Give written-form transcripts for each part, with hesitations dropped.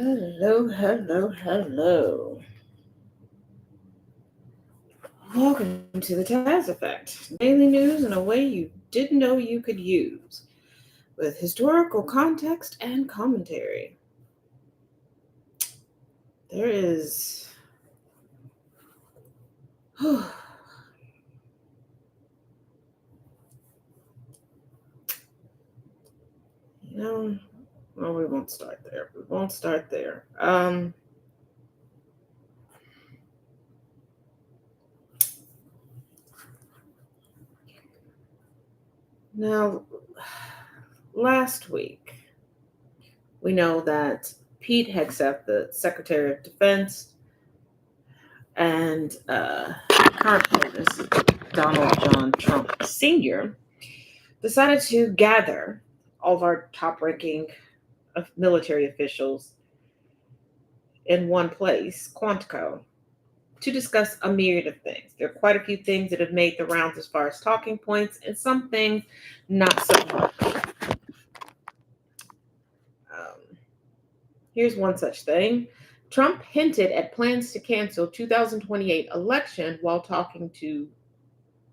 Hello, hello, hello. Welcome to the Taz Effect, daily news in a way you didn't know you could use, with historical context and commentary. There is. you know, well, we won't start there. We won't start there. Now, last week, we know that Pete Hegseth, the Secretary of Defense, and current president Donald John Trump Sr. decided to gather all of our top ranking military officials in one place, Quantico, to discuss a myriad of things. There are quite a few things that have made the rounds as far as talking points, and some things not so much. Um, Here's one such thing. Trump hinted at plans to cancel 2028 election while talking to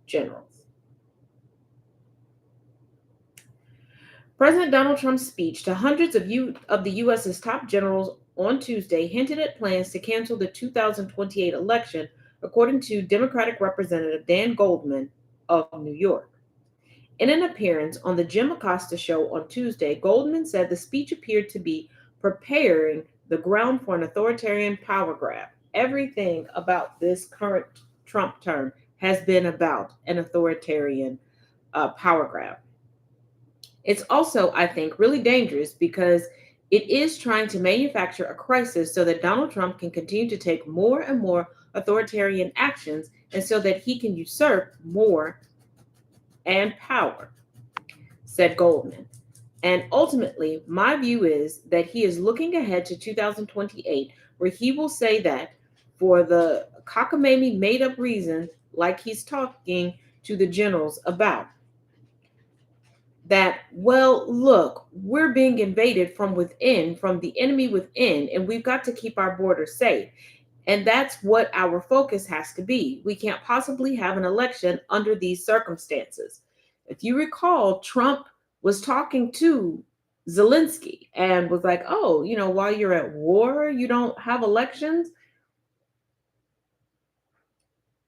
generals. President Donald Trump's speech to hundreds of the U.S.'s top generals on Tuesday hinted at plans to cancel the 2028 election, according to Democratic Representative Dan Goldman of New York. In an appearance on the Jim Acosta show on Tuesday, Goldman said the speech appeared to be preparing the ground for an authoritarian power grab. Everything about this current Trump term has been about an authoritarian power grab. It's also, I think, really dangerous because it is trying to manufacture a crisis so that Donald Trump can continue to take more and more authoritarian actions and so that he can usurp more and power, said Goldman. And ultimately, my view is that he is looking ahead to 2028, where he will say that for the cockamamie made up reasons, like he's talking to the generals about, that, well, look, we're being invaded from within, from the enemy within, and we've got to keep our border safe. And that's what our focus has to be. We can't possibly have an election under these circumstances. If you recall, Trump was talking to Zelensky and was like, oh, while you're at war, you don't have elections.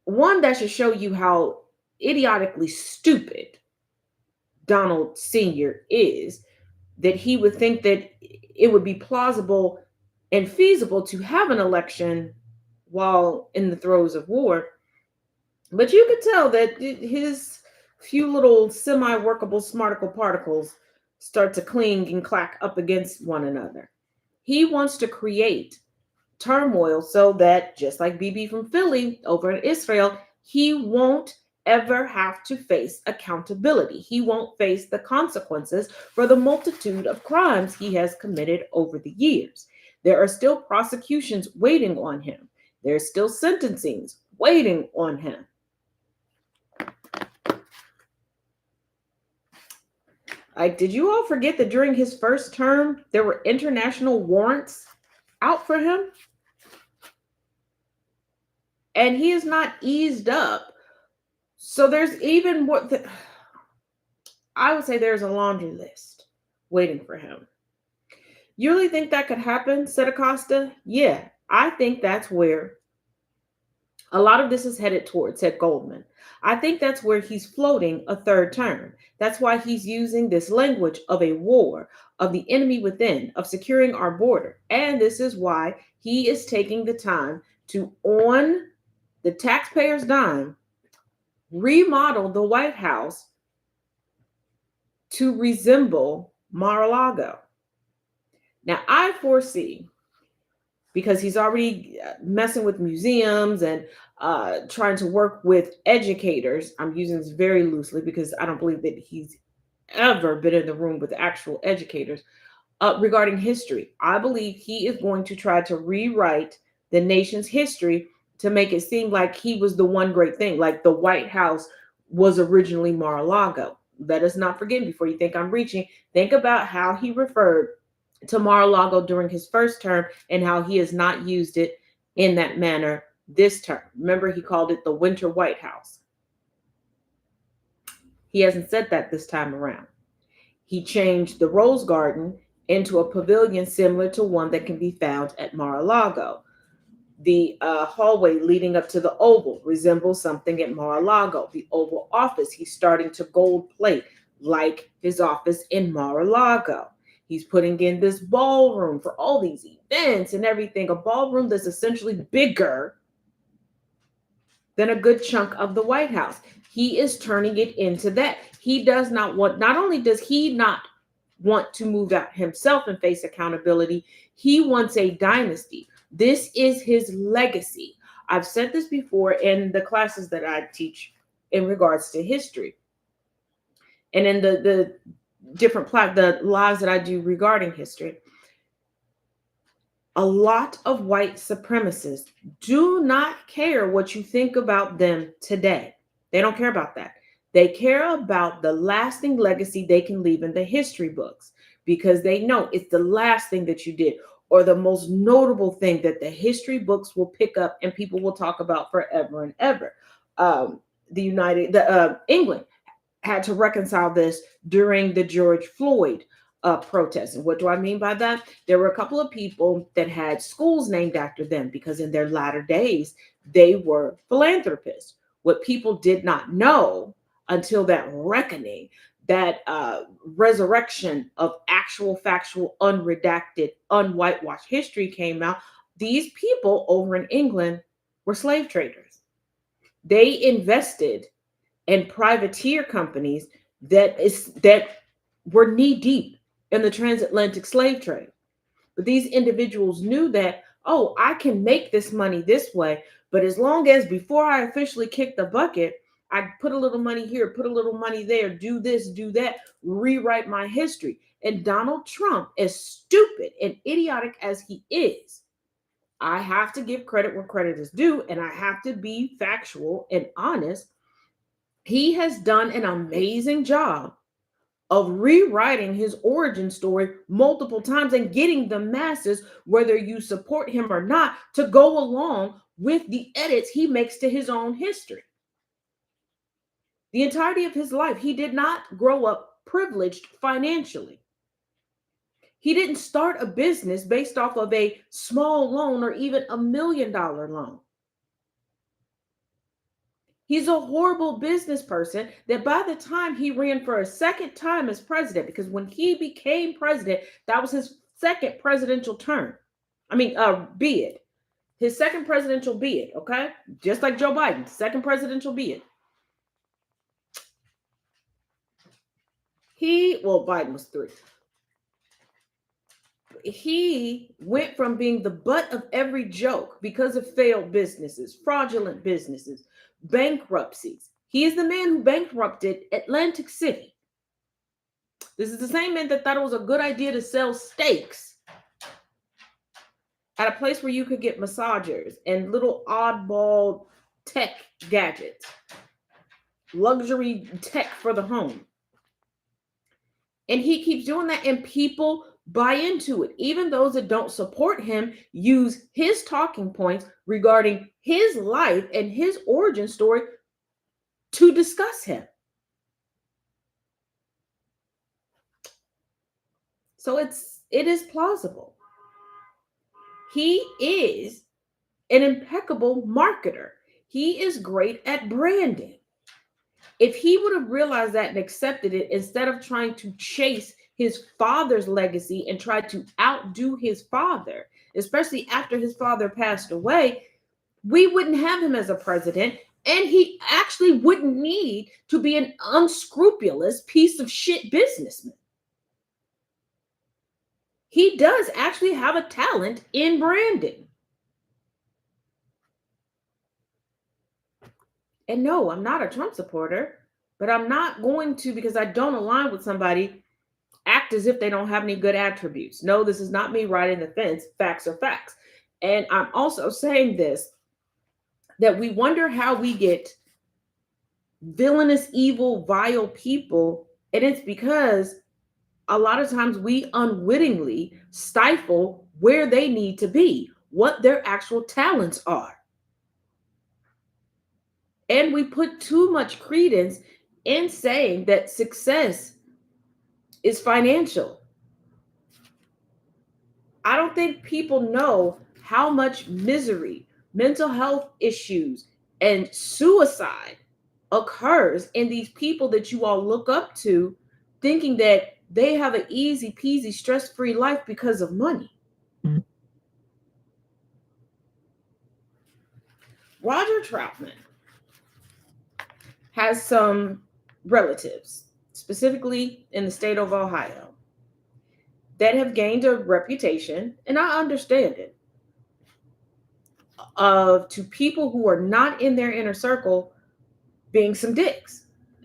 One, that should show you how idiotically stupid Donald Sr. is, that he would think that it would be plausible and feasible to have an election while in the throes of war. But you could tell that his few little semi-workable smarticle particles start to cling and clack up against one another. He wants to create turmoil so that, just like BB from Philly over in Israel, he won't ever have to face accountability. He won't face the consequences for the multitude of crimes he has committed over the years. There are still prosecutions waiting on him. There's still sentencings waiting on him. Like, did you all forget that during his first term, there were international warrants out for him? And he is not eased up. So there's even more. I would say there's a laundry list waiting for him. You really think that could happen, said Acosta? Yeah, I think that's where a lot of this is headed towards, said Goldman. I think that's where he's floating a third term. That's why he's using this language of a war, of the enemy within, of securing our border. And this is why he is taking the time to, on the taxpayers' dime, remodel the White House to resemble Mar-a-Lago. Now, I foresee, because he's already messing with museums and trying to work with educators. I'm using this very loosely because I don't believe that he's ever been in the room with actual educators regarding history. I believe he is going to try to rewrite the nation's history to make it seem like he was the one great thing, like the White House was originally Mar-a-Lago. Let us not forget, before you think I'm reaching, think about how he referred to Mar-a-Lago during his first term and how he has not used it in that manner this term. Remember, he called it the Winter White House. He hasn't said that this time around. He changed the Rose Garden into a pavilion similar to one that can be found at Mar-a-Lago. The hallway leading up to the Oval resembles something at Mar-a-Lago. The Oval Office, he's starting to gold plate like his office in Mar-a-Lago. He's putting in this ballroom for all these events and everything, a ballroom that's essentially bigger than a good chunk of the White House. He is turning it into that. He does not want, not only does he not want to move out himself and face accountability, he wants a dynasty. This is his legacy. I've said this before in the classes that I teach in regards to history and in the different the lives that I do regarding history. A lot of white supremacists do not care what you think about them today. They don't care about that. They care about the lasting legacy they can leave in the history books because they know it's the last thing that you did or the most notable thing that the history books will pick up and people will talk about forever and ever. England had to reconcile this during the George Floyd protests. And what do I mean by that? There were a couple of people that had schools named after them because in their latter days, they were philanthropists. What people did not know until that reckoning, that resurrection of actual, factual, unredacted, unwhitewashed history came out, these people over in England were slave traders. They invested and privateer companies that were knee deep in the transatlantic slave trade. But these individuals knew that, oh, I can make this money this way, but as long as before I officially kick the bucket, I put a little money here, put a little money there, do this, do that, rewrite my history. And Donald Trump, as stupid and idiotic as he is, I have to give credit where credit is due, and I have to be factual and honest. He has done an amazing job of rewriting his origin story multiple times and getting the masses, whether you support him or not, to go along with the edits he makes to his own history. The entirety of his life, he did not grow up privileged financially. He didn't start a business based off of a small loan or even $1 million loan. He's a horrible business person that by the time he ran for a second time as president, because when he became president, that was his second presidential term. Bid. His second presidential bid, okay? Just like Joe Biden, second presidential bid. Biden was 3. He went from being the butt of every joke because of failed businesses, fraudulent businesses, bankruptcies. He is the man who bankrupted Atlantic City. This is the same man that thought it was a good idea to sell steaks at a place where you could get massagers and little oddball tech gadgets, luxury tech for the home. And he keeps doing that, and people buy into it. Even those that don't support him use his talking points regarding his life and his origin story to discuss him. So it is plausible. He is an impeccable marketer. He is great at branding. If he would have realized that and accepted it instead of trying to chase his father's legacy and try to outdo his father, especially after his father passed away, we wouldn't have him as a president, and he actually wouldn't need to be an unscrupulous piece of shit businessman. He does actually have a talent in branding. And no, I'm not a Trump supporter, but I'm not going to, because I don't align with somebody, act as if they don't have any good attributes. No, this is not me riding the fence. Facts are facts. And I'm also saying this, that we wonder how we get villainous, evil, vile people. And it's because a lot of times we unwittingly stifle where they need to be, what their actual talents are. And we put too much credence in saying that success is financial. I don't think people know how much misery, mental health issues, and suicide occurs in these people that you all look up to, thinking that they have an easy peasy, stress free life because of money. Roger Troutman has some relatives, specifically in the state of Ohio, that have gained a reputation, and I understand it, of to people who are not in their inner circle being some dicks.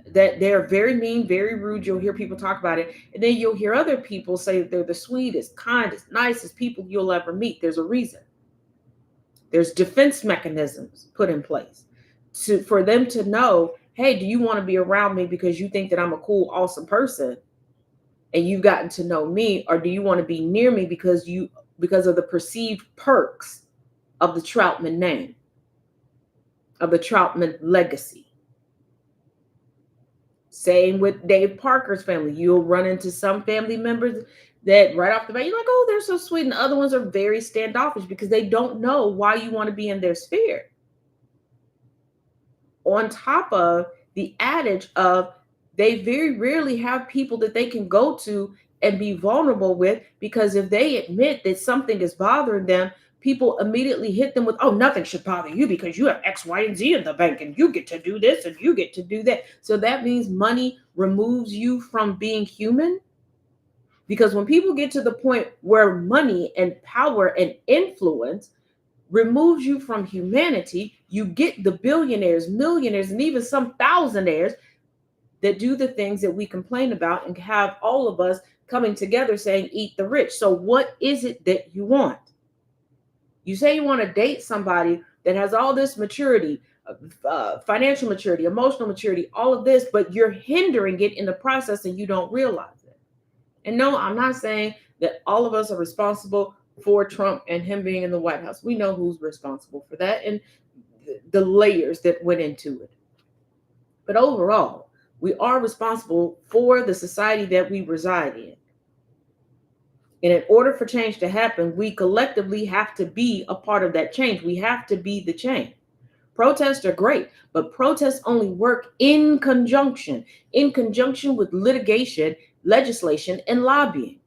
That they're very mean, very rude. You'll hear people talk about it. And then you'll hear other people say that they're the sweetest, kindest, nicest people you'll ever meet. There's a reason. There's defense mechanisms put in place for them to know, hey, do you want to be around me because you think that I'm a cool, awesome person and you've gotten to know me, or do you want to be near me because of the perceived perks of the Troutman name, of the Troutman legacy? Same with Dave Parker's family. You'll run into some family members that right off the bat, you're like, oh, they're so sweet. And the other ones are very standoffish because they don't know why you want to be in their sphere. On top of the adage of they very rarely have people that they can go to and be vulnerable with, because if they admit that something is bothering them, people immediately hit them with, oh, nothing should bother you because you have X, Y, and Z in the bank and you get to do this and you get to do that. So that means money removes you from being human. Because when people get to the point where money and power and influence removes you from humanity, you get the billionaires, millionaires, and even some thousandaires that do the things that we complain about, and have all of us coming together saying, eat the rich. So what is it that you want? You say you want to date somebody that has all this maturity, financial maturity, emotional maturity, all of this, but you're hindering it in the process and you don't realize it. And no, I'm not saying that all of us are responsible for Trump and him being in the White House. We know who's responsible for that and the layers that went into it. But overall, we are responsible for the society that we reside in. And in order for change to happen, we collectively have to be a part of that change. We have to be the change. Protests are great, but protests only work in conjunction with litigation, legislation, and lobbying.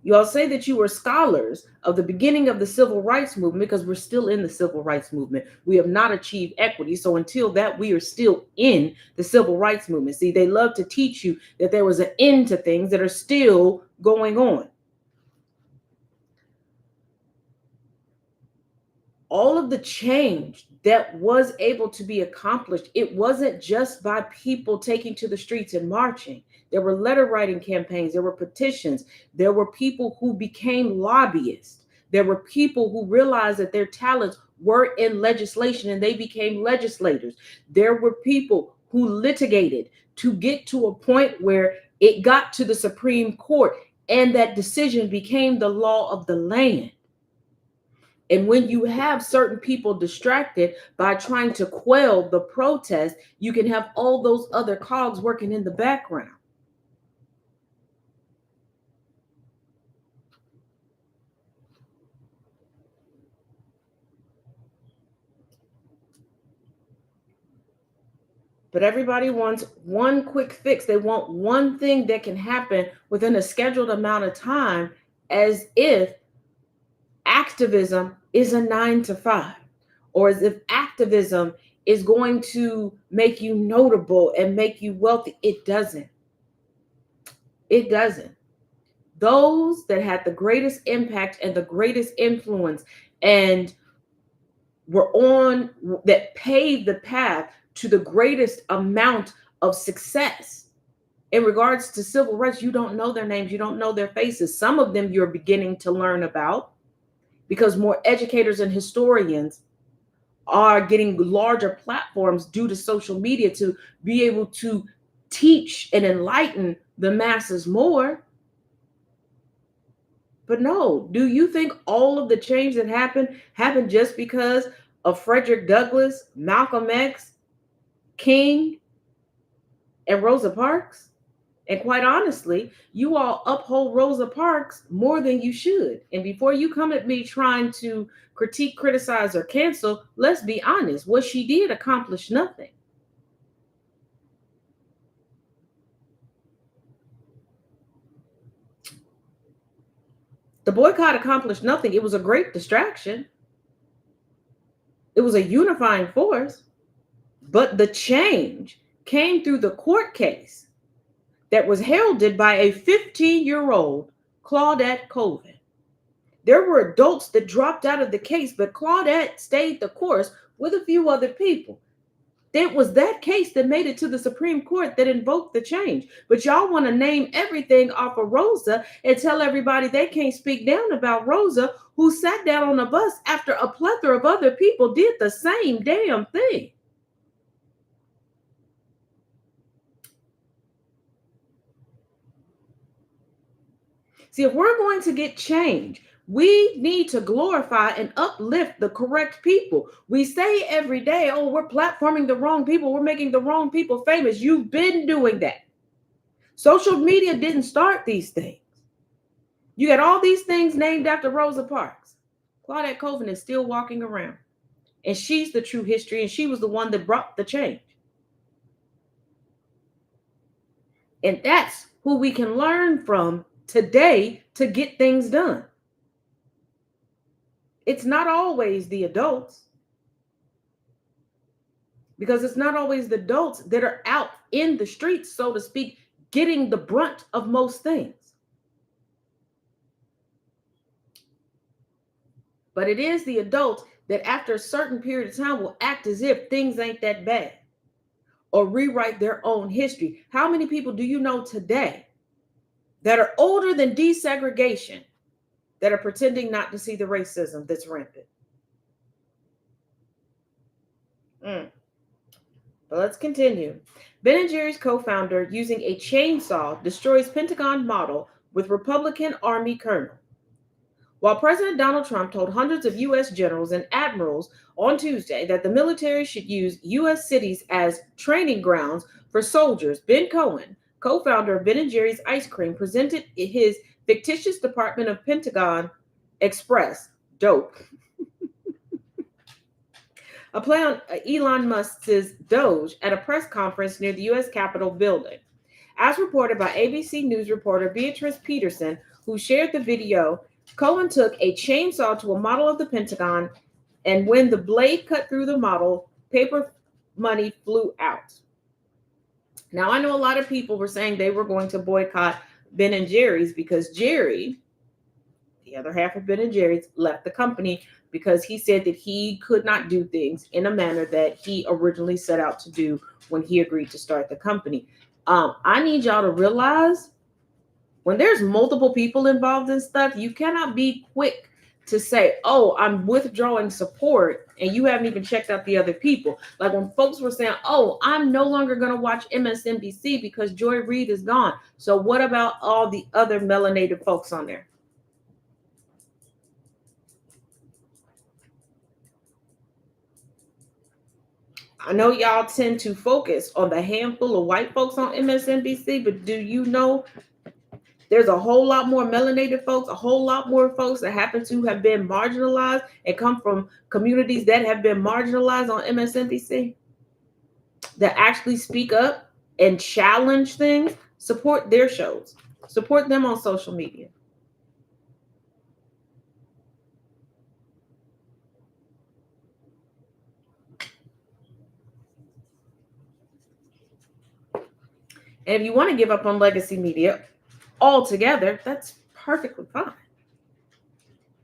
You all say that you were scholars of the beginning of the civil rights movement because we're still in the civil rights movement. We have not achieved equity. So until that, we are still in the civil rights movement. See, they love to teach you that there was an end to things that are still going on. All of the change that was able to be accomplished, it wasn't just by people taking to the streets and marching. There were letter writing campaigns, there were petitions, there were people who became lobbyists, there were people who realized that their talents were in legislation and they became legislators. There were people who litigated to get to a point where it got to the Supreme Court and that decision became the law of the land. And when you have certain people distracted by trying to quell the protest, you can have all those other cogs working in the background. But everybody wants one quick fix. They want one thing that can happen within a scheduled amount of time, as if activism is a 9 to 5, or as if activism is going to make you notable and make you wealthy. It doesn't. It doesn't. Those that had the greatest impact and the greatest influence and that paved the path to the greatest amount of success in regards to civil rights, you don't know their names, you don't know their faces. Some of them you're beginning to learn about because more educators and historians are getting larger platforms due to social media to be able to teach and enlighten the masses more. But no, do you think all of the change that happened just because of Frederick Douglass, Malcolm X, King, and Rosa Parks? And quite honestly, you all uphold Rosa Parks more than you should. And before you come at me trying to critique, criticize, or cancel, let's be honest. What she did accomplished nothing. The boycott accomplished nothing. It was a great distraction. It was a unifying force. But the change came through the court case that was heralded by a 15-year-old Claudette Colvin. There were adults that dropped out of the case, but Claudette stayed the course with a few other people. It was that case that made it to the Supreme Court that invoked the change. But y'all want to name everything off of Rosa and tell everybody they can't speak down about Rosa, who sat down on a bus after a plethora of other people did the same damn thing. See, if we're going to get change, we need to glorify and uplift the correct people. We say every day, oh, we're platforming the wrong people. We're making the wrong people famous. You've been doing that. Social media didn't start these things. You got all these things named after Rosa Parks. Claudette Colvin is still walking around. And she's the true history, and she was the one that brought the change. And that's who we can learn from today to get things done. It's not always the adults, because it's not always the adults that are out in the streets, so to speak, getting the brunt of most things. But it is the adults that after a certain period of time will act as if things ain't that bad or rewrite their own history. How many people do you know today that are older than desegregation that are pretending not to see the racism that's rampant? But let's continue. Ben & Jerry's co-founder using a chainsaw destroys Pentagon model with Republican Army colonel. While President Donald Trump told hundreds of U.S. generals and admirals on Tuesday that the military should use U.S. cities as training grounds for soldiers, Ben Cohen, co-founder of Ben & Jerry's Ice Cream, presented his fictitious Department of Pentagon Express, dope, a play on Elon Musk's Doge, at a press conference near the U.S. Capitol building. As reported by ABC News reporter Beatrice Peterson, who shared the video, Cohen took a chainsaw to a model of the Pentagon, and when the blade cut through the model, paper money flew out. Now, I know a lot of people were saying they were going to boycott Ben & Jerry's because Jerry, the other half of Ben & Jerry's, left the company because he said that he could not do things in a manner that he originally set out to do when he agreed to start the company. I need y'all to realize, when there's multiple people involved in stuff, you cannot be quick to say, oh, I'm withdrawing support, and you haven't even checked out the other people. Like when folks were saying, oh, I'm no longer going to watch MSNBC because Joy Reid is gone. So what about all the other melanated folks on there? I know y'all tend to focus on the handful of white folks on MSNBC, but do you know there's a whole lot more melanated folks, a whole lot more folks that happen to have been marginalized and come from communities that have been marginalized on MSNBC that actually speak up and challenge things? Support their shows. Support them on social media. And if you want to give up on legacy media altogether, that's perfectly fine.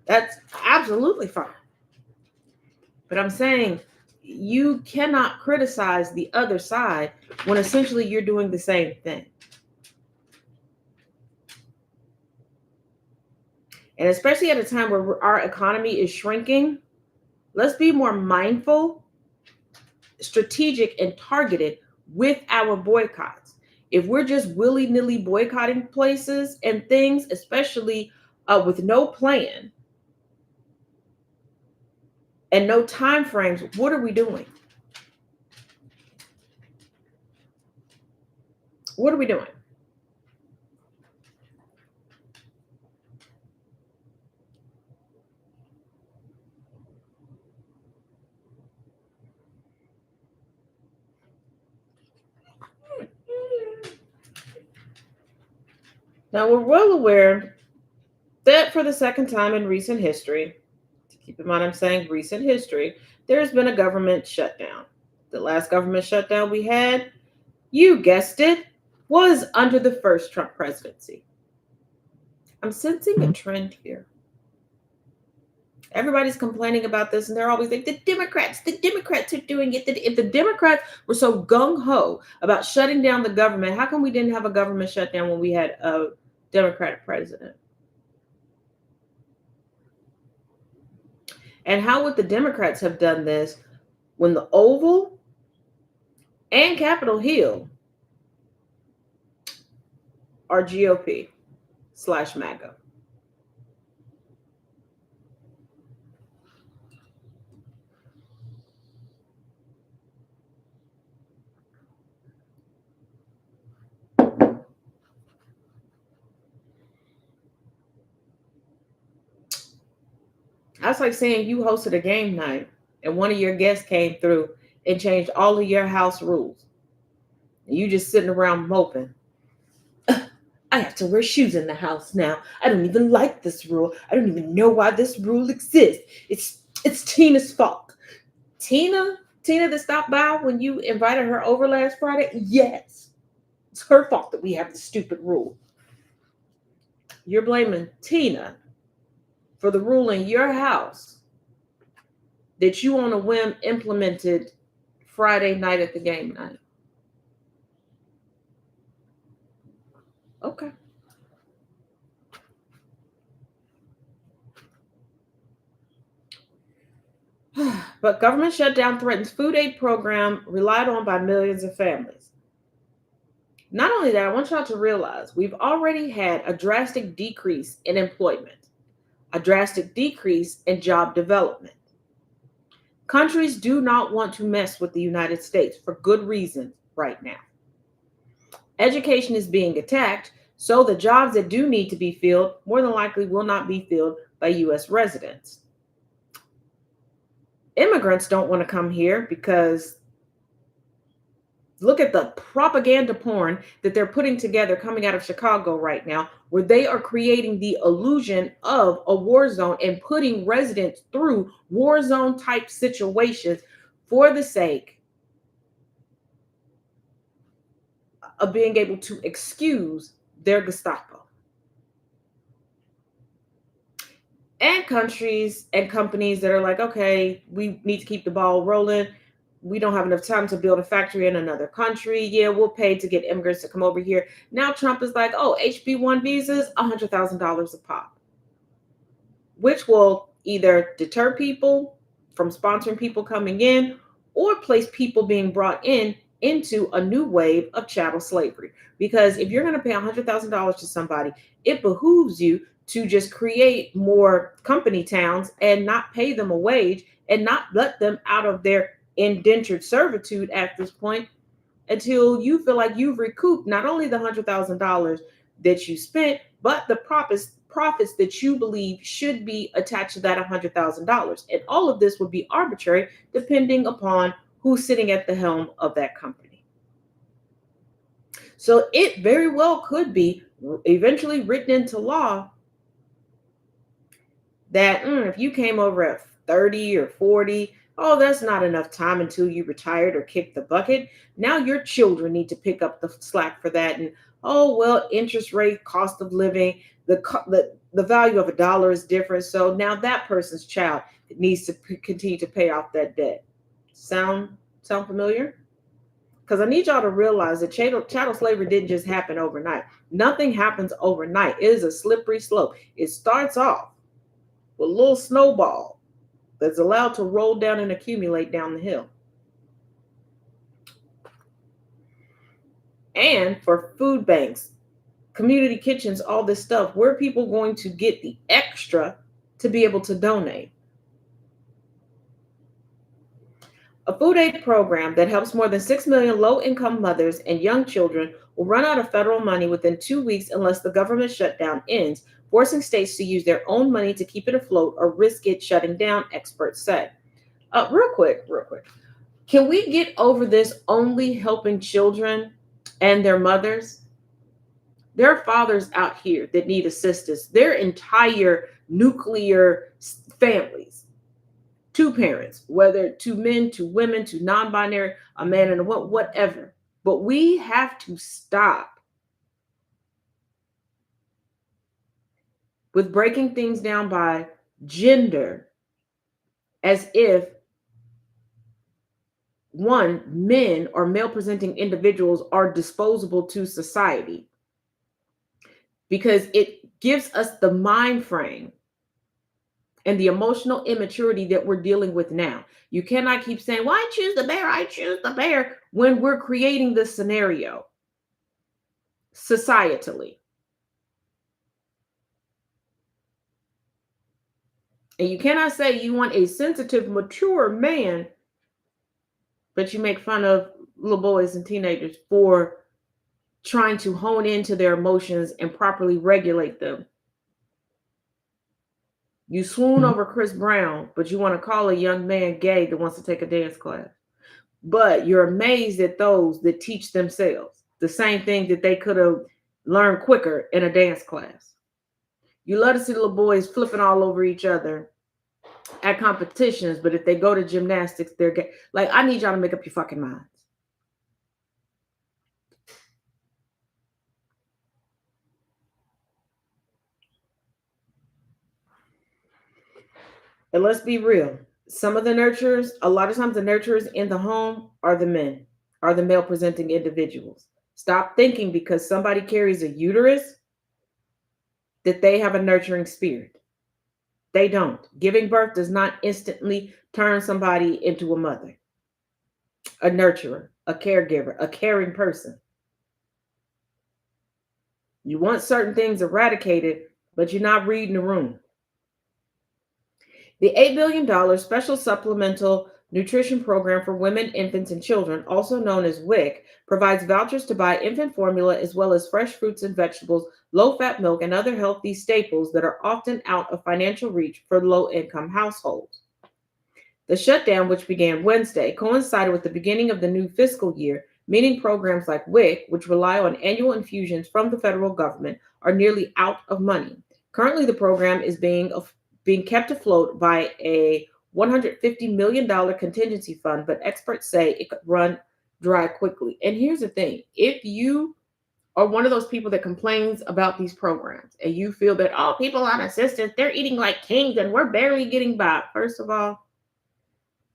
That's absolutely fine. But I'm saying you cannot criticize the other side when essentially you're doing the same thing. And especially at a time where our economy is shrinking, Let's be more mindful, strategic, and targeted with our boycotts. If we're just willy nilly boycotting places and things, especially with no plan and no time frames, what are we doing? What are we doing? Now, we're well aware that for the second time in recent history, keep in mind I'm saying recent history, there has been a government shutdown. The last government shutdown we had, you guessed it, was under the first Trump presidency. I'm sensing a trend here. Everybody's complaining about this, and they're always like, the Democrats are doing it. If the Democrats were so gung ho about shutting down the government, how come we didn't have a government shutdown when we had a Democratic president? And how would the Democrats have done this when the Oval and Capitol Hill are GOP/MAGA? That's like saying you hosted a game night and one of your guests came through and changed all of your house rules. And you just sitting around moping. I have to wear shoes in the house now. I don't even like this rule. I don't even know why this rule exists. It's Tina's fault. Tina that stopped by when you invited her over last Friday? Yes. It's her fault that we have the stupid rule. You're blaming Tina for the rule in your house that you on a whim implemented Friday night at the game night. Okay. But government shutdown threatens food aid program relied on by millions of families. Not only that, I want y'all to realize we've already had a drastic decrease in employment, a drastic decrease in job development. Countries do not want to mess with the United States for good reason right now. Education is being attacked, so the jobs that do need to be filled more than likely will not be filled by U.S. residents. Immigrants don't want to come here because look at the propaganda porn that they're putting together coming out of Chicago right now, where they are creating the illusion of a war zone and putting residents through war zone type situations for the sake of being able to excuse their Gestapo. And countries and companies that are like, okay, we need to keep the ball rolling. We don't have enough time to build a factory in another country. Yeah, we'll pay to get immigrants to come over here. Now Trump is like, oh, HB1 visas, $100,000 a pop, which will either deter people from sponsoring people coming in or place people being brought in into a new wave of chattel slavery. Because if you're going to pay $100,000 to somebody, it behooves you to just create more company towns and not pay them a wage and not let them out of their indentured servitude at this point until you feel like you've recouped not only the $100,000 that you spent, but the profits that you believe should be attached to that $100,000. And all of this would be arbitrary depending upon who's sitting at the helm of that company. So it very well could be eventually written into law that if you came over at 30 or 40, oh, that's not enough time until you retired or kicked the bucket. Now your children need to pick up the slack for that. And oh, well, interest rate, cost of living, the value of a dollar is different. So now that person's child needs to continue to pay off that debt. Sound familiar? Because I need y'all to realize that chattel slavery didn't just happen overnight. Nothing happens overnight. It is a slippery slope. It starts off with a little snowball, that's allowed to roll down and accumulate down the hill. And for food banks, community kitchens, all this stuff, where are people going to get the extra to be able to donate? A food aid program that helps more than 6 million low income mothers and young children will run out of federal money within 2 weeks unless the government shutdown ends, forcing states to use their own money to keep it afloat or risk it shutting down, experts say. Real quick. Can we get over this only helping children and their mothers? There are fathers out here that need assistance. Their entire nuclear families, two parents, whether two men, two women, two non-binary, a man and a woman, whatever. But we have to stop with breaking things down by gender as if one, men or male presenting individuals are disposable to society, because it gives us the mind frame and the emotional immaturity that we're dealing with now. You cannot keep saying, well, I choose the bear, I choose the bear, when we're creating this scenario societally. And you cannot say you want a sensitive, mature man, but you make fun of little boys and teenagers for trying to hone into their emotions and properly regulate them. You swoon over Chris Brown, but you want to call a young man gay that wants to take a dance class. But you're amazed at those that teach themselves the same thing that they could have learned quicker in a dance class. You love to see little boys flipping all over each other at competitions, but if they go to gymnastics, they're gay. Like, I need y'all to make up your fucking minds. And let's be real. Some of the nurturers, a lot of times the nurturers in the home are the men, are the male presenting individuals. Stop thinking because somebody carries a uterus that they have a nurturing spirit. They don't. Giving birth does not instantly turn somebody into a mother, a nurturer, a caregiver, a caring person. You want certain things eradicated, but you're not reading the room. The $8 billion special supplemental nutrition program for women, infants, and children, also known as WIC, provides vouchers to buy infant formula as well as fresh fruits and vegetables, low-fat milk, and other healthy staples that are often out of financial reach for low-income households. The shutdown, which began Wednesday, coincided with the beginning of the new fiscal year, meaning programs like WIC, which rely on annual infusions from the federal government, are nearly out of money. Currently, the program is being kept afloat by a $150 million contingency fund, but experts say it could run dry quickly. And here's the thing. If you are one of those people that complains about these programs and you feel that, oh, people on assistance, they're eating like kings and we're barely getting by. First of all,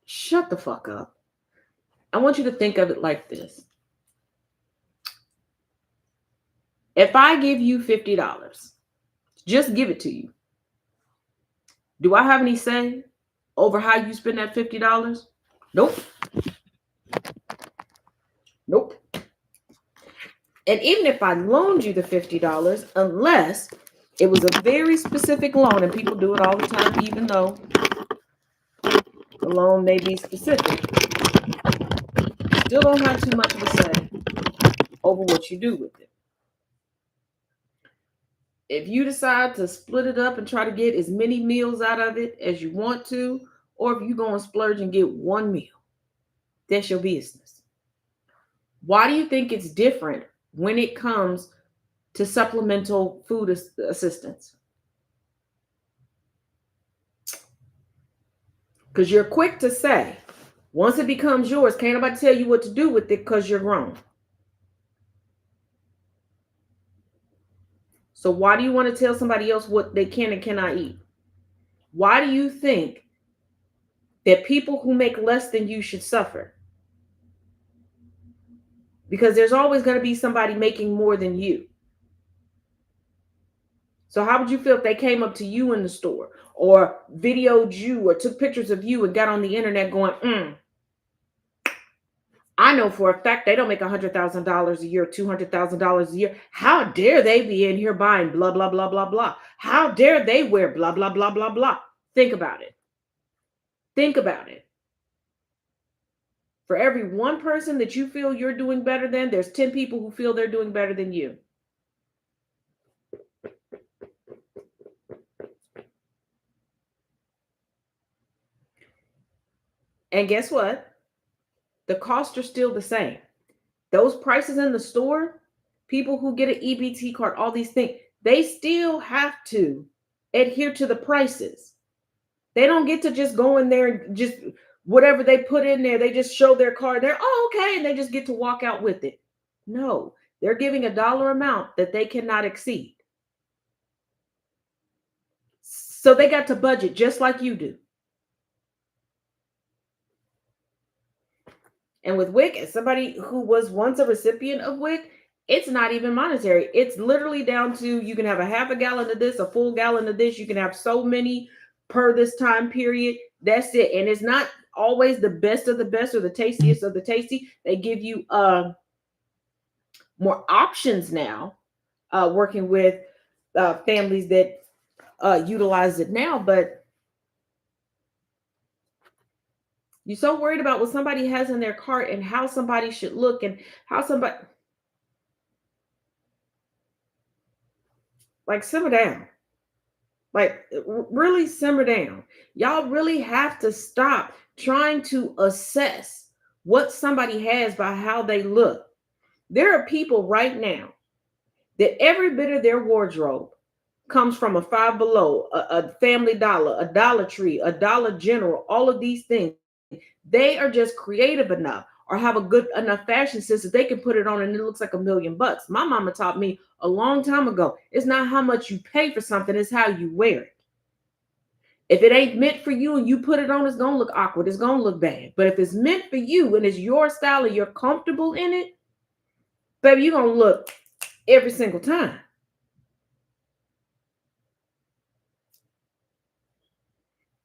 shut the fuck up. I want you to think of it like this. If I give you $50, just give it to you, do I have any say over how you spend that $50? Nope. Nope. And even if I loaned you the $50, unless it was a very specific loan, and people do it all the time, even though the loan may be specific, you still don't have too much of a say over what you do with it. If you decide to split it up and try to get as many meals out of it as you want to, or if you go and splurge and get one meal, that's your business. Why do you think it's different when it comes to supplemental food assistance? Because you're quick to say, once it becomes yours, can't nobody tell you what to do with it because you're grown. So why do you want to tell somebody else what they can and cannot eat? Why do you think that people who make less than you should suffer? Because there's always going to be somebody making more than you. So how would you feel if they came up to you in the store or videoed you or took pictures of you and got on the internet going, I know for a fact they don't make $100,000 a year, $200,000 a year. How dare they be in here buying blah, blah, blah, blah, blah. How dare they wear blah, blah, blah, blah, blah. Think about it. Think about it. For every one person that you feel you're doing better than, there's 10 people who feel they're doing better than you. And guess what? The costs are still the same. Those prices in the store, people who get an EBT card, all these things, they still have to adhere to the prices. They don't get to just go in there and just whatever they put in there, they just show their card. They're, oh, okay, and they just get to walk out with it. No, they're giving a dollar amount that they cannot exceed. So they got to budget just like you do. And with WIC, as somebody who was once a recipient of WIC, it's not even monetary. It's literally down to you can have a half a gallon of this, a full gallon of this. You can have so many per this time period. That's it. And it's not always the best of the best or the tastiest of the tasty. They give you more options now, working with families that utilize it now. But you're so worried about what somebody has in their cart and how somebody should look and how somebody, like, simmer down. Like, really simmer down. Y'all really have to stop trying to assess what somebody has by how they look. There are people right now that every bit of their wardrobe comes from a Five Below, a Family Dollar, a Dollar Tree, a Dollar General, all of these things. They are just creative enough or have a good enough fashion sense that they can put it on and it looks like $1 million. My mama taught me a long time ago, it's not how much you pay for something, it's how you wear it. If it ain't meant for you and you put it on, it's going to look awkward. It's going to look bad. But if it's meant for you and it's your style and you're comfortable in it, baby, you're going to look every single time.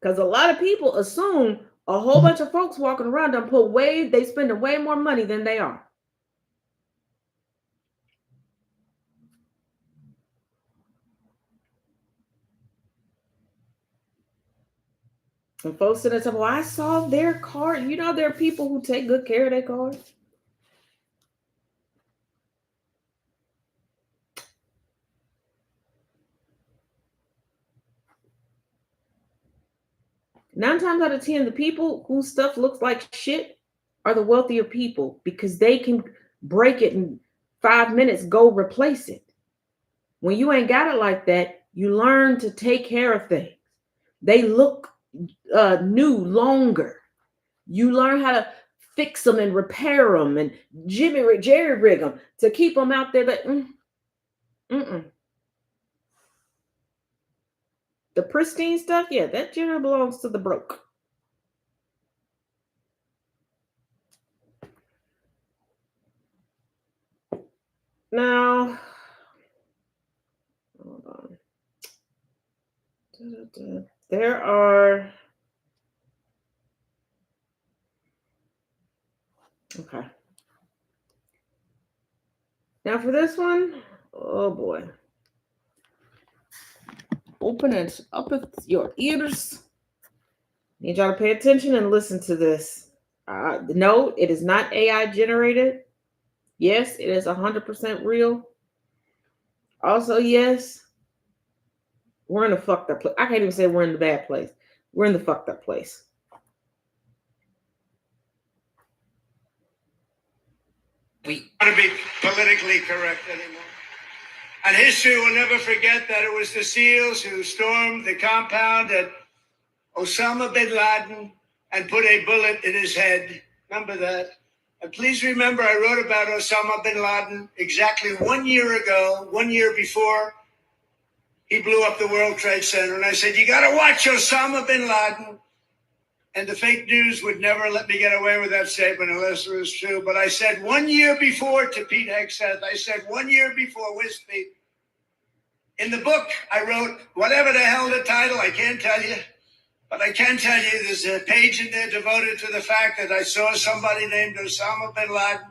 Because a lot of people assume a whole bunch of folks walking around them they spending way more money than they are. And folks sit and say, well, I saw their card. You know, there are people who take good care of their cards. Nine times out of 10, the people whose stuff looks like shit are the wealthier people because they can break it in 5 minutes, go replace it. When you ain't got it like that, you learn to take care of things. They look new longer. You learn how to fix them and repair them and jerry rig them to keep them out there. The pristine stuff, yeah, that generally belongs to the broke. Now, hold on. There are, okay. Now for this one, oh boy. Open it up with your ears. Need y'all to pay attention and listen to this. No, it is not AI generated. Yes, it is 100% real. Also, yes, we're in a fucked up place. I can't even say we're in the bad place. We're in the fucked up place. We want to be politically correct anymore. And history will never forget that it was the SEALs who stormed the compound at Osama bin Laden and put a bullet in his head. Remember that? And please remember, I wrote about Osama bin Laden exactly 1 year ago, 1 year before he blew up the World Trade Center. And I said, you got to watch Osama bin Laden. And the fake news would never let me get away with that statement unless it was true. But I said 1 year before, to Pete Hegseth, I said 1 year before, where's Pete? In the book, I wrote, whatever the hell the title, I can't tell you. But I can tell you there's a page in there devoted to the fact that I saw somebody named Osama bin Laden,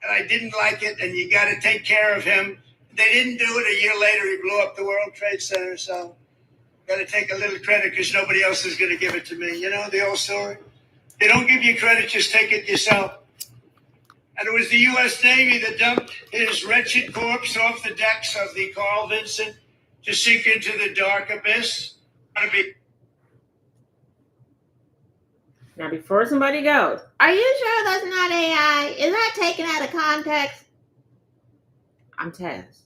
and I didn't like it, and you got to take care of him. They didn't do it. A year later, he blew up the World Trade Center, so got to take a little credit because nobody else is going to give it to me. You know the old story? They don't give you credit, just take it yourself. And it was the U.S. Navy that dumped his wretched corpse off the decks of the Carl Vinson to sink into the dark abyss. Now, before somebody goes, are you sure that's not AI? Is that taken out of context? I'm Taz.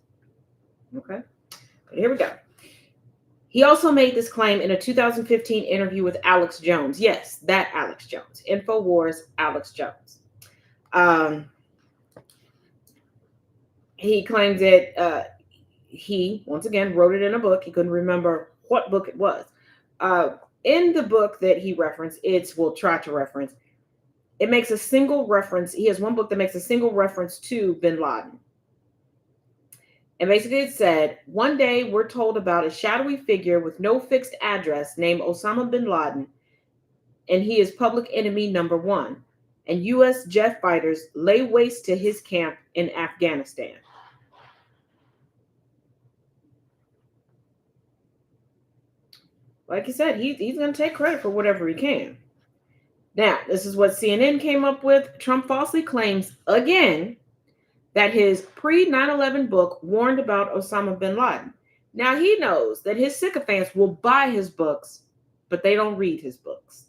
Okay. But here we go. He also made this claim in a 2015 interview with Alex Jones. Yes, that Alex Jones. InfoWars Alex Jones. He claims that he, once again, wrote it in a book. He couldn't remember what book it was. In the book that he referenced, we'll try to reference, it makes a single reference. He has one book that makes a single reference to bin Laden. And basically it said, one day we're told about a shadowy figure with no fixed address named Osama bin Laden, and he is public enemy number one. And U.S. jet fighters lay waste to his camp in Afghanistan. Like I said, he's going to take credit for whatever he can. Now, this is what CNN came up with. Trump falsely claims again that his pre-9/11 book warned about Osama bin Laden. Now, he knows that his sycophants will buy his books, but they don't read his books.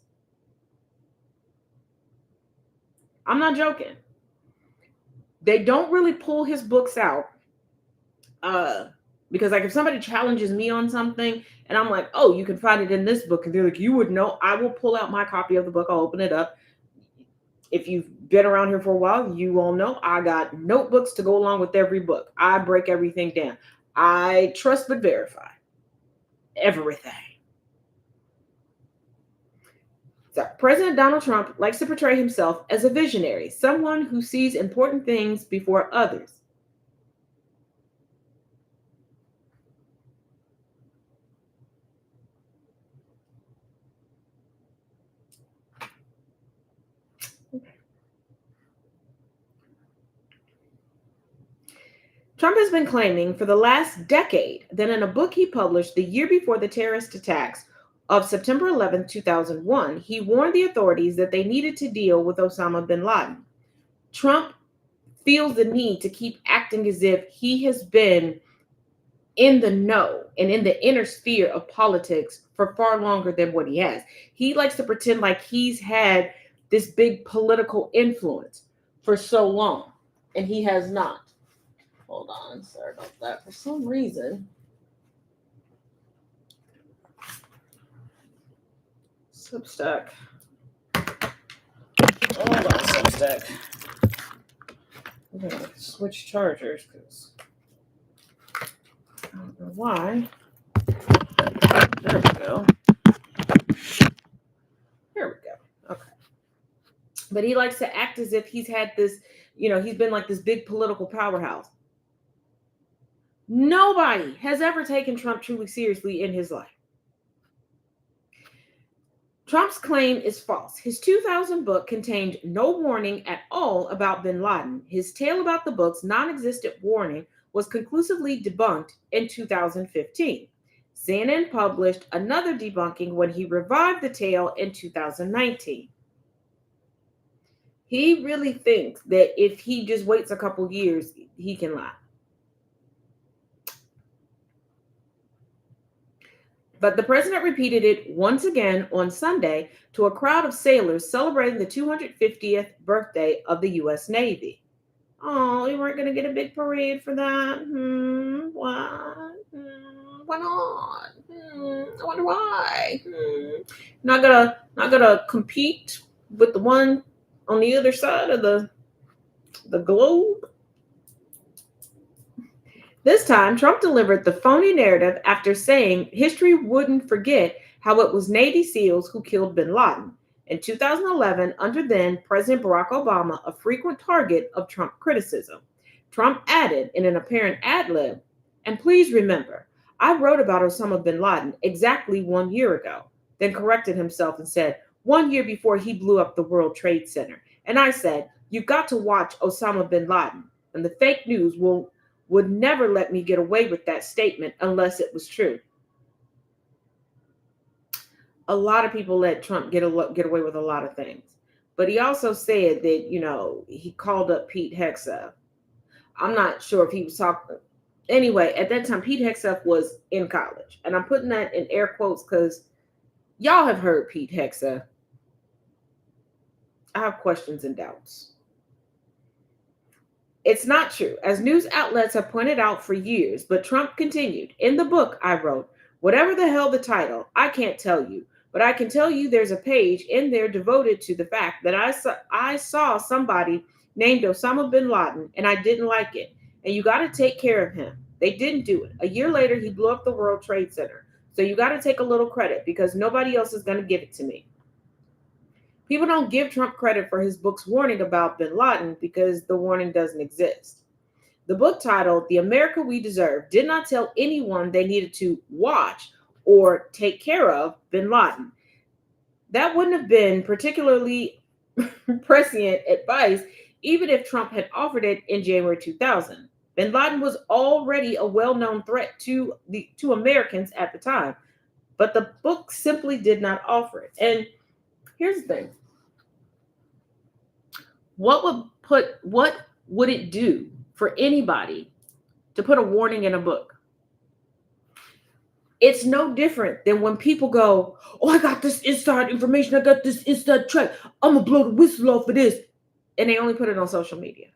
I'm not joking. They don't really pull his books out. Because like if somebody challenges me on something and I'm like, oh, you can find it in this book. And they're like, you would know. I will pull out my copy of the book. I'll open it up. If you've been around here for a while, you all know I got notebooks to go along with every book. I break everything down. I trust but verify everything. So President Donald Trump likes to portray himself as a visionary, someone who sees important things before others. Trump has been claiming for the last decade that in a book he published the year before the terrorist attacks of September 11, 2001, he warned the authorities that they needed to deal with Osama bin Laden. Trump feels the need to keep acting as if he has been in the know and in the inner sphere of politics for far longer than what he has. He likes to pretend like he's had this big political influence for so long, and he has not. Hold on, sorry about that. For some reason, Substack. Hold on, Substack. I'm gonna switch chargers because I don't know why. There we go. There we go. Okay. But he likes to act as if he's had this, he's been like this big political powerhouse. Nobody has ever taken Trump truly seriously in his life. Trump's claim is false. His 2000 book contained no warning at all about bin Laden. His tale about the book's non-existent warning was conclusively debunked in 2015. CNN published another debunking when he revived the tale in 2019. He really thinks that if he just waits a couple years, he can lie. But the president repeated it once again on Sunday to a crowd of sailors celebrating the 250th birthday of the U.S. Navy. Oh, you weren't going to get a big parade for that? Why? Why not? I wonder why. Not gonna compete with the one on the other side of the globe. This time, Trump delivered the phony narrative after saying history wouldn't forget how it was Navy SEALs who killed bin Laden. In 2011, under then President Barack Obama, a frequent target of Trump criticism, Trump added in an apparent ad lib, and please remember, I wrote about Osama bin Laden exactly 1 year ago, then corrected himself and said, 1 year before he blew up the World Trade Center. And I said, you've got to watch Osama bin Laden. And the fake news would never let me get away with that statement unless it was true. A lot of people let Trump get away with a lot of things. But he also said that, he called up Pete Hegseth. I'm not sure if he was talking. Anyway, at that time, Pete Hegseth was in college. And I'm putting that in air quotes because y'all have heard Pete Hegseth. I have questions and doubts. It's not true, as news outlets have pointed out for years, but Trump continued. In the book I wrote, whatever the hell the title, I can't tell you, but I can tell you there's a page in there devoted to the fact that I saw somebody named Osama bin Laden and I didn't like it. And you got to take care of him. They didn't do it. A year later, he blew up the World Trade Center. So you got to take a little credit because nobody else is going to give it to me. People don't give Trump credit for his book's warning about bin Laden because the warning doesn't exist. The book titled The America We Deserve did not tell anyone they needed to watch or take care of bin Laden. That wouldn't have been particularly prescient advice even if Trump had offered it in January 2000. Bin Laden was already a well-known threat to Americans at the time, but the book simply did not offer it. And here's the thing. What would it do for anybody to put a warning in a book? It's no different than when people go, oh, I got this inside information. I got this inside track. I'm going to blow the whistle off of this. And they only put it on social media.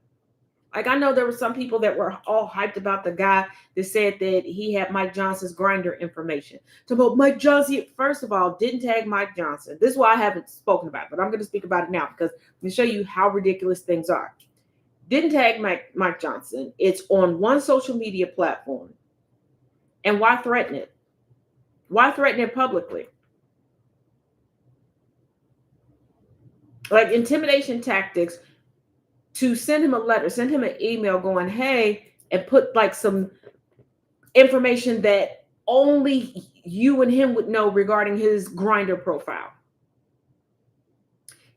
Like, I know there were some people that were all hyped about the guy that said that he had Mike Johnson's grinder information. So, about Mike Johnson, first of all, didn't tag Mike Johnson. This is why I haven't spoken about it, but I'm going to speak about it now because I'm going to show you how ridiculous things are. Didn't tag Mike Johnson. It's on one social media platform. And why threaten it? Why threaten it publicly? Like intimidation tactics to send him a letter, send him an email going, hey, and put like some information that only you and him would know regarding his grinder profile.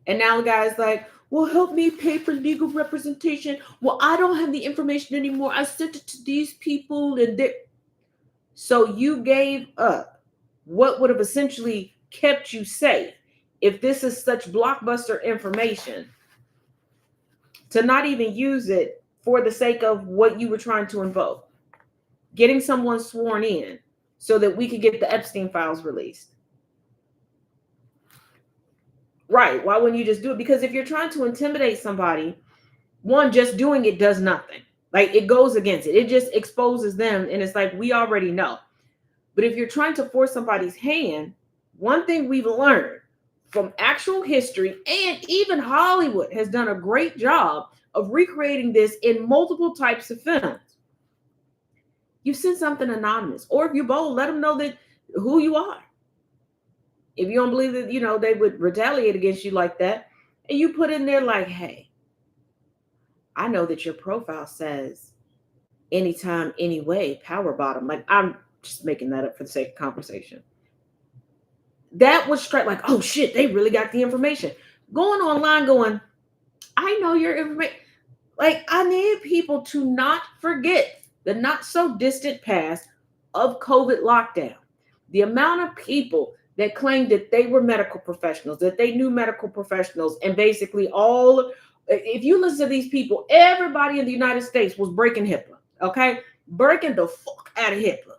And now the guy's like, well, help me pay for legal representation. Well, I don't have the information anymore. I sent it to these people. So you gave up what would have essentially kept you safe if this is such blockbuster information to not even use it for the sake of what you were trying to invoke. Getting someone sworn in so that we could get the Epstein files released. Right. Why wouldn't you just do it? Because if you're trying to intimidate somebody, one, just doing it does nothing. Like it goes against it. It just exposes them. And it's like, we already know. But if you're trying to force somebody's hand, one thing we've learned from actual history and even Hollywood has done a great job of recreating this in multiple types of films. You send something anonymous, or if you're bold, let them know that who you are. If you don't believe that, they would retaliate against you like that, and you put in there like, hey, I know that your profile says anytime, anyway, power bottom. Like I'm just making that up for the sake of conversation. That would strike like, oh shit, they really got the information. Going online going, I know your information. Like I need people to not forget the not so distant past of COVID lockdown. The amount of people that claimed that they were medical professionals, that they knew medical professionals, and basically if you listen to these people, everybody in the United States was breaking HIPAA, okay? Breaking the fuck out of HIPAA.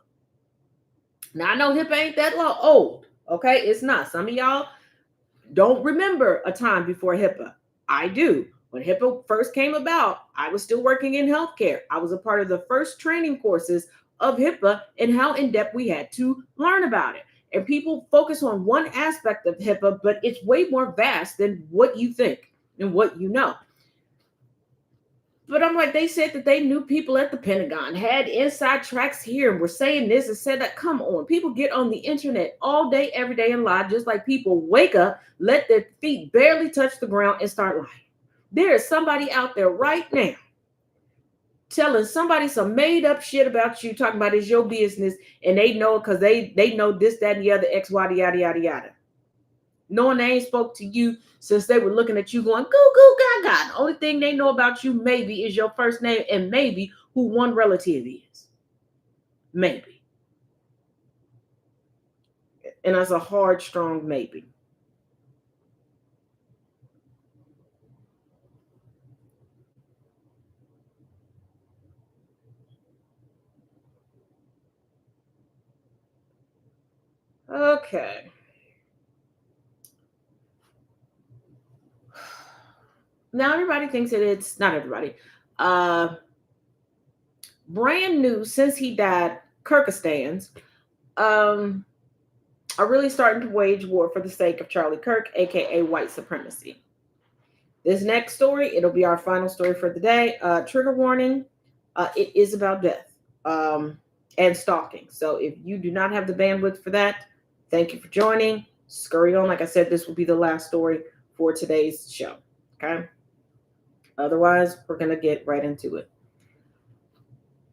Now, I know HIPAA ain't that old, okay? It's not. Some of y'all don't remember a time before HIPAA. I do. When HIPAA first came about, I was still working in healthcare. I was a part of the first training courses of HIPAA and how in-depth we had to learn about it. And people focus on one aspect of HIPAA, but it's way more vast than what you think and what you know. But I'm like, they said that they knew people at the Pentagon, had inside tracks here, and were saying this and said that. Come on. People get on the internet all day, every day and lie, just like people wake up, let their feet barely touch the ground and start lying. There is somebody out there right now telling somebody some made up shit about you, talking about it's your business, and they know it because they know this, that, and the other, X, Y, yada, yada, yada. Knowing they ain't spoke to you since they were looking at you going, goo, goo, gaga. The only thing they know about you maybe is your first name and maybe who one relative is. Maybe. And that's a hard, strong maybe. Okay. Now everybody thinks that it's not everybody. Uh Brand new since he died, Kirkistans are really starting to wage war for the sake of Charlie Kirk, aka white supremacy. This next story, it'll be our final story for the day. Trigger warning, it is about death and stalking. So if you do not have the bandwidth for that, thank you for joining. Scurry on. Like I said, this will be the last story for today's show. Okay. Otherwise, we're going to get right into it.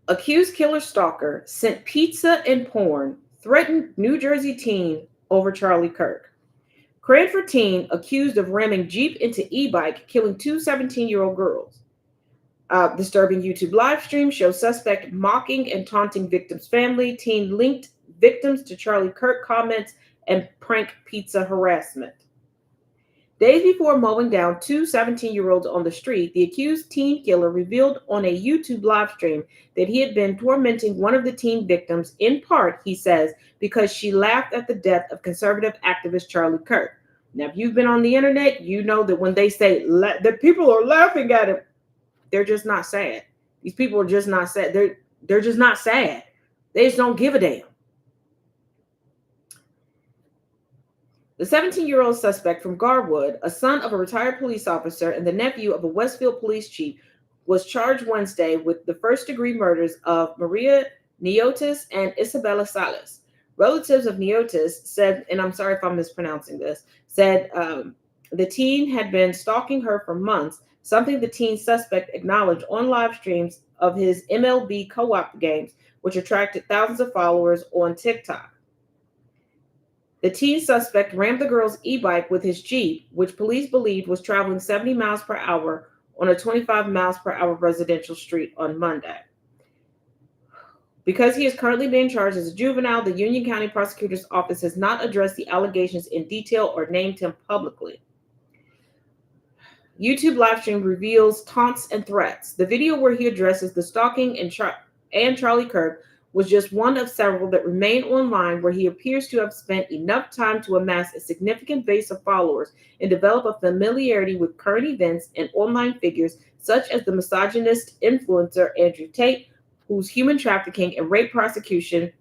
Accused killer stalker sent pizza and porn, threatened New Jersey teen over Charlie Kirk. Cranford teen accused of ramming Jeep into e-bike, killing two 17-year-old girls. Disturbing YouTube live stream shows suspect mocking and taunting victim's family. Teen linked victims to Charlie Kirk comments and prank pizza harassment. Days before mowing down two 17-year-olds on the street, the accused teen killer revealed on a YouTube live stream that he had been tormenting one of the teen victims, in part, he says, because she laughed at the death of conservative activist Charlie Kirk. Now, if you've been on the internet, you know that when they say that people are laughing at him, they're just not sad. These people are just not sad. They're just not sad. They just don't give a damn. The 17-year-old suspect from Garwood, a son of a retired police officer and the nephew of a Westfield police chief, was charged Wednesday with the first-degree murders of Maria Niotis and Isabella Salas. Relatives of Niotis said, and I'm sorry if I'm mispronouncing this, said the teen had been stalking her for months, something the teen suspect acknowledged on live streams of his MLB co-op games, which attracted thousands of followers on TikTok. The teen suspect rammed the girl's e-bike with his Jeep, which police believed was traveling 70 miles per hour on a 25 miles per hour residential street on Monday. Because he is currently being charged as a juvenile, the Union County Prosecutor's Office has not addressed the allegations in detail or named him publicly. YouTube livestream reveals taunts and threats. The video where he addresses the stalking and Charlie Kirk was just one of several that remain online, where he appears to have spent enough time to amass a significant base of followers and develop a familiarity with current events and online figures such as the misogynist influencer Andrew Tate, whose human trafficking and rape prosecution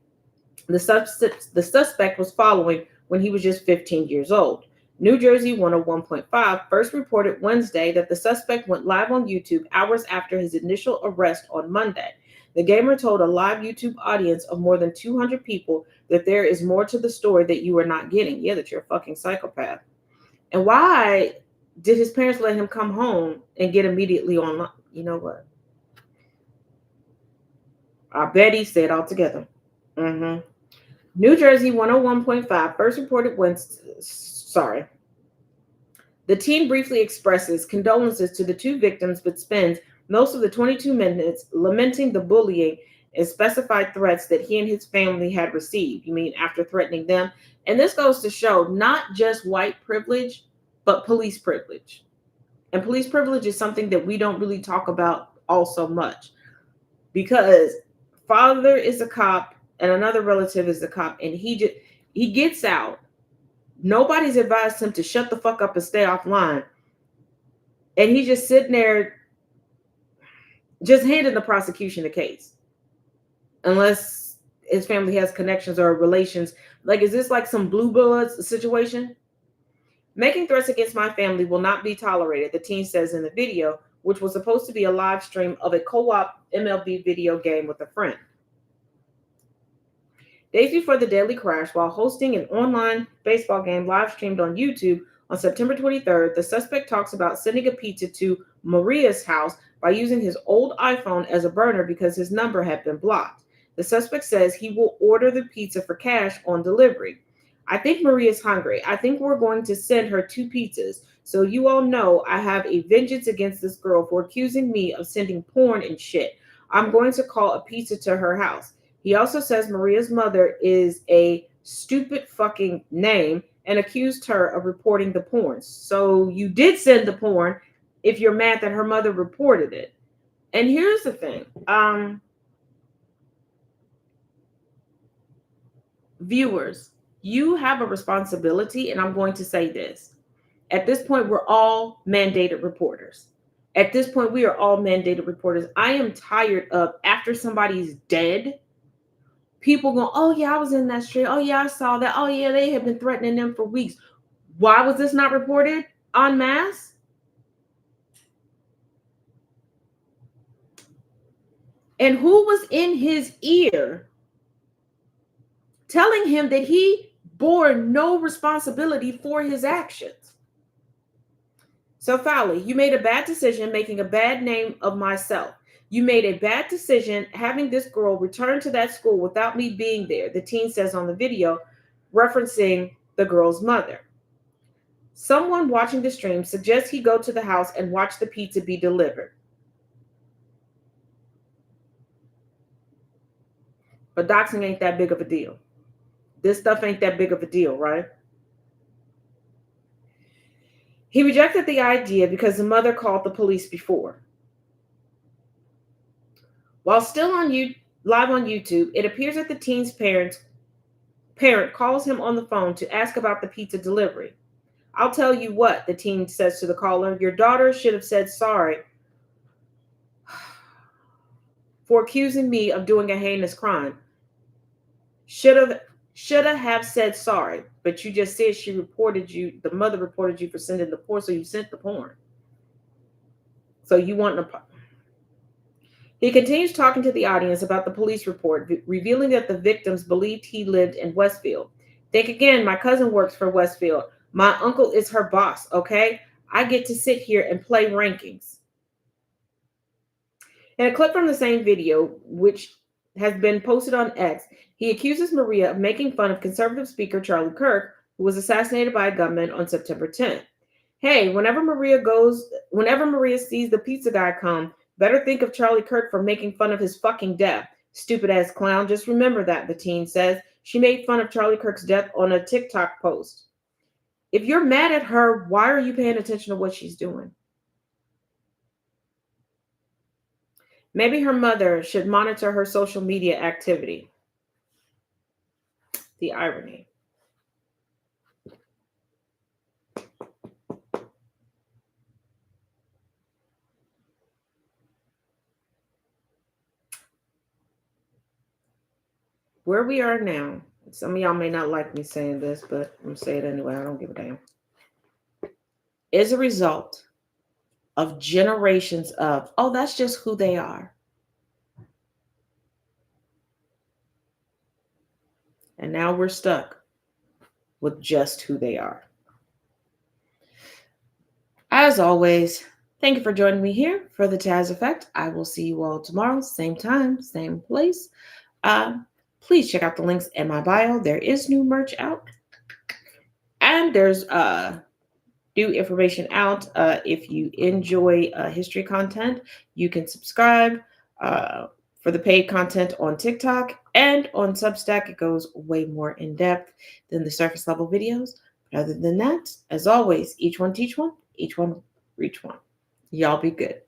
the suspect was following when he was just 15 years old. New Jersey 101.5 first reported Wednesday that the suspect went live on YouTube hours after his initial arrest on Monday. The gamer told a live YouTube audience of more than 200 people that there is more to the story that you are not getting. Yeah, that you're a fucking psychopath. And why did his parents let him come home and get immediately online? You know what? I bet he said altogether. New Jersey 101.5 first reported Wednesday. Sorry. The teen briefly expresses condolences to the two victims, but spends most of the 22 minutes lamenting the bullying and specified threats that he and his family had received. You mean after threatening them? And this goes to show not just white privilege, but police privilege. And police privilege is something that we don't really talk about all so much, because father is a cop and another relative is a cop, and he gets out. Nobody's advised him to shut the fuck up and stay offline. And he's just sitting there, just handing the prosecution the case. Unless his family has connections or relations. Like, is this like some blue bloods situation? Making threats against my family will not be tolerated, the teen says in the video, which was supposed to be a live stream of a co-op MLB video game with a friend. Days before the deadly crash, while hosting an online baseball game live streamed on YouTube, On September 23rd, the suspect talks about sending a pizza to Maria's house by using his old iPhone as a burner because his number had been blocked. The suspect says he will order the pizza for cash on delivery. I think Maria's hungry. I think we're going to send her 2 pizzas. So you all know I have a vengeance against this girl for accusing me of sending porn and shit. I'm going to call a pizza to her house. He also says Maria's mother is a stupid fucking name and accused her of reporting the porn. So you did send the porn if you're mad that her mother reported it. And here's the thing. Viewers, you have a responsibility, and I'm going to say this. At this point, we're all mandated reporters. At this point, we are all mandated reporters. I am tired of, after somebody's dead, people go, oh yeah, I was in that street. Oh yeah, I saw that. Oh yeah, they have been threatening them for weeks. Why was this not reported en masse? And who was in his ear telling him that he bore no responsibility for his actions? So, Fowley, you made a bad decision making a bad name of myself. You made a bad decision having this girl return to that school without me being there, the teen says on the video, referencing the girl's mother. Someone watching the stream suggests he go to the house and watch the pizza be delivered. But doxing ain't that big of a deal. This stuff ain't that big of a deal, right? He rejected the idea because the mother called the police before. While still live on YouTube, it appears that the teen's parent calls him on the phone to ask about the pizza delivery. I'll tell you what, the teen says to the caller, your daughter should have said sorry for accusing me of doing a heinous crime. Should have said sorry, but you just said the mother reported you for sending the porn, so you sent the porn. So you want to. He continues talking to the audience about the police report, revealing that the victims believed he lived in Westfield. Think again, my cousin works for Westfield. My uncle is her boss, okay? I get to sit here and play rankings. In a clip from the same video, which has been posted on X, he accuses Maria of making fun of conservative speaker Charlie Kirk, who was assassinated by a gunman on September 10th. Hey, whenever Maria sees the pizza guy come, better think of Charlie Kirk for making fun of his fucking death. Stupid ass clown. Just remember that, the teen says. She made fun of Charlie Kirk's death on a TikTok post. If you're mad at her, why are you paying attention to what she's doing? Maybe her mother should monitor her social media activity. The irony. Where we are now, some of y'all may not like me saying this, but I'm going to say it anyway. I don't give a damn. Is a result of generations of, oh, that's just who they are. And now we're stuck with just who they are. As always, thank you for joining me here for the Taz Effect. I will see you all tomorrow, same time, same place. Please check out the links in my bio. There is new merch out. And there's new information out. If you enjoy history content, you can subscribe for the paid content on TikTok and on Substack. It goes way more in depth than the surface level videos. But other than that, as always, each one teach one, each one reach one. Y'all be good.